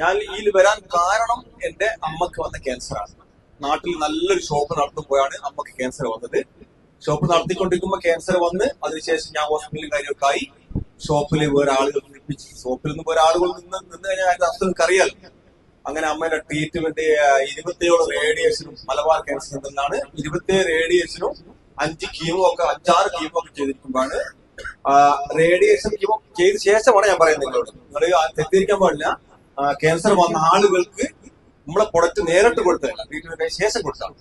ഞാൻ ഇതിൽ വരാൻ കാരണം എന്റെ അമ്മക്ക് വന്ന ക്യാൻസറാണ്. നാട്ടിൽ നല്ലൊരു ഷോപ്പ് നടത്തുമ്പോഴാണ് അമ്മക്ക് ക്യാൻസർ വന്നത്. ഷോപ്പ് നടത്തിക്കൊണ്ടിരിക്കുമ്പോ ക്യാൻസർ വന്ന് അതിനുശേഷം ഞാൻ ഹോസ്പിറ്റലിൽ കാര്യമൊക്കെ ആയി. ഷോപ്പിൽ വേറെ ആളുകൾ നിൽപ്പിച്ച്, ഷോപ്പിൽ നിന്ന് വേറെ ആളുകൾ നിന്ന് കഴിഞ്ഞാൽ അതിന്റെ അസുഖം നിങ്ങൾക്ക് അറിയാലോ. അങ്ങനെ അമ്മയുടെ ട്രീറ്റ്മെന്റ് 27 റേഡിയേഷനും മലബാർ ക്യാൻസർ നിന്നാണ് 27 റേഡിയേഷനും 5 കീമോ ഒക്കെ 5-6 കീമോ ഒക്കെ ചെയ്തിരിക്കുമ്പോഴാണ് റേഡിയേഷൻ കീമോ ചെയ്ത ശേഷമാണ് ഞാൻ പറയുന്നത് നിങ്ങളോട്. നിങ്ങൾ തെറ്റിദ്ധരിക്കാൻ പാടില്ല. ക്യാൻസർ വന്ന ആളുകൾക്ക് നമ്മളെ പ്രൊഡക്റ്റ് നേരിട്ട് കൊടുത്തതല്ല, ട്രീറ്റ്മെന്റിന് ശേഷം കൊടുത്താണ്.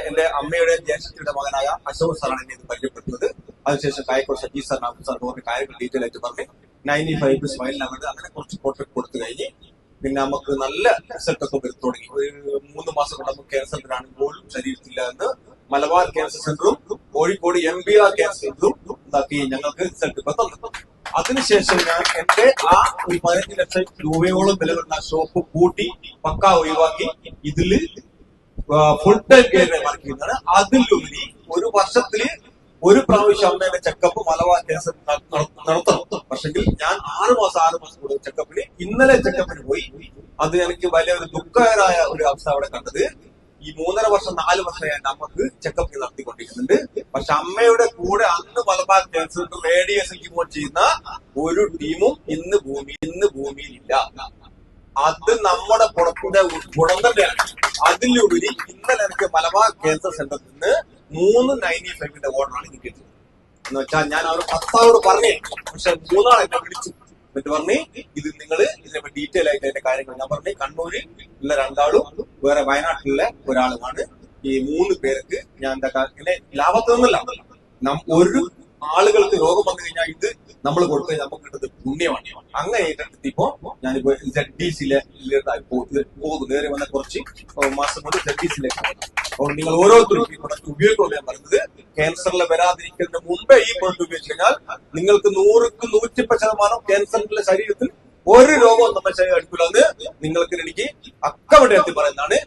എന്റെ അമ്മയുടെ ജ്യേഷ്ഠത്തിയുടെ മകനായ അശോക് സാറാണ് എന്നെ ഇത് പരിചയപ്പെടുന്നത്. അതിനുശേഷം കായക്കോട് സജീഷ് സാർ, നാഥ് സാർ കുറേ കാര്യങ്ങൾ ഡീറ്റെയിൽ ആയിട്ട് പറഞ്ഞ് 95 സ്മൈലിനകത്ത് അങ്ങനെ കുറച്ച് പ്രോഡക്റ്റ് കൊടുത്തു കഴിഞ്ഞ് പിന്നെ നമുക്ക് നല്ല റിസൾട്ട് ഒക്കെ വരും തുടങ്ങി. ഒരു 3 മാസം കൊണ്ട് നമുക്ക് ക്യാൻസറിനാണ് പോലും ശരീരത്തില്ല എന്ന് മലബാർ ക്യാൻസർ സെന്ററും കോഴിക്കോട് MBR ക്യാൻസർ സെന്ററും ഉണ്ടാക്കി ഞങ്ങൾക്ക് റിസൾട്ട് ഇപ്പൊ തന്നു. അതിനുശേഷം ഞാൻ എന്റെ ആ ഒരു 15 ലക്ഷം രൂപയോളം വില വരുന്ന ഷോപ്പ് കൂട്ടി പക്ക ഒഴിവാക്കി ഇതില് ഫുൾ ടൈം കെയർ വർക്ക് ചെയ്യുന്നതാണ്. അതിലുപരി ഒരു വർഷത്തില് ഒരു പ്രാവശ്യം അമ്മയുടെ ചെക്കപ്പ് മലബാർ ക്യാൻസർ നടത്തണം. പക്ഷെങ്കിൽ ഞാൻ 6 മാസം കൂടുതൽ ചെക്കപ്പിന് ഇന്നലെ ചെക്കപ്പിന് പോയി. അത് എനിക്ക് വലിയൊരു ദുഃഖകരമായ ഒരു അവസ്ഥ അവിടെ കണ്ടത്. ഈ 3.5 വർഷം 4 വർഷം ഞാൻ നമുക്ക് ചെക്കപ്പ് നടത്തിക്കൊണ്ടിരിക്കുന്നുണ്ട്. പക്ഷെ അമ്മയുടെ കൂടെ അന്ന് മലബാർ ക്യാൻസർ റേഡിയേഷൻ കീമോ ചെയ്യുന്ന ഒരു ടീമും ഇന്ന് ഭൂമിയിലില്ല. അത് നമ്മുടെ പുറത്തിന്റെ ഗുണം തന്നെയാണ്. അതിലുപരി ഇന്നലെ എനിക്ക് മലബാർ ക്യാൻസർ സെന്ററിൽ നിന്ന് 3 95-ന്റെ ഓർഡറാണ് എനിക്ക് കിട്ടിയത്. എന്ന് വെച്ചാൽ ഞാൻ അവർ 10 പറഞ്ഞേ, പക്ഷെ 3 ആൾ എന്നെ വിളിച്ചു. എന്നിട്ട് പറഞ്ഞ് ഇത് നിങ്ങൾ ഇതിനെ ഡീറ്റെയിൽ ആയിട്ട് അതിന്റെ കാര്യങ്ങൾ ഞാൻ പറഞ്ഞു. കണ്ണൂരിൽ ഉള്ള 2 ആളും വേറെ വയനാട്ടിലുള്ള ഒരാളുമാണ്. ഈ 3 പേർക്ക് ഞാൻ എന്താ ഇങ്ങനെ ലാഭത്തൊന്നുമില്ല. ഒരു ആളുകൾക്ക് രോഗം വന്നു കഴിഞ്ഞാൽ ഇത് നമ്മൾ കൊടുത്ത് നമുക്ക് കിട്ടുന്നത് പുണ്യമാണ്. അങ്ങനെ ഏറ്റെടുത്തിപ്പോ ഞാനിപ്പോ ZDCയിലെ പോകുന്നു. നേരെ വന്ന കുറച്ച് മാസം കൊണ്ട് ZDCയിലേക്ക് പോകുന്നു. അപ്പോൾ നിങ്ങൾ ഓരോരുത്തരും ഈ പ്രൊഡക്റ്റ് ഉപയോഗിക്കുമെന്ന് ഞാൻ പറയുന്നത്, ക്യാൻസറിലെ വരാതിരിക്കുന്നതിന് മുമ്പേ ഈ പ്രൊഡക്റ്റ് ഉപയോഗിച്ച് കഴിഞ്ഞാൽ നിങ്ങൾക്ക് 100-ക്ക് 110% ക്യാൻസറിന്റെ ശരീരത്തിൽ ഒരു രോഗവും നമ്മുടെ ശരീരം അടുക്കില്ലെന്ന് നിങ്ങൾക്ക് എനിക്ക് അക്കമിട്ട് പറയുന്നതാണ്.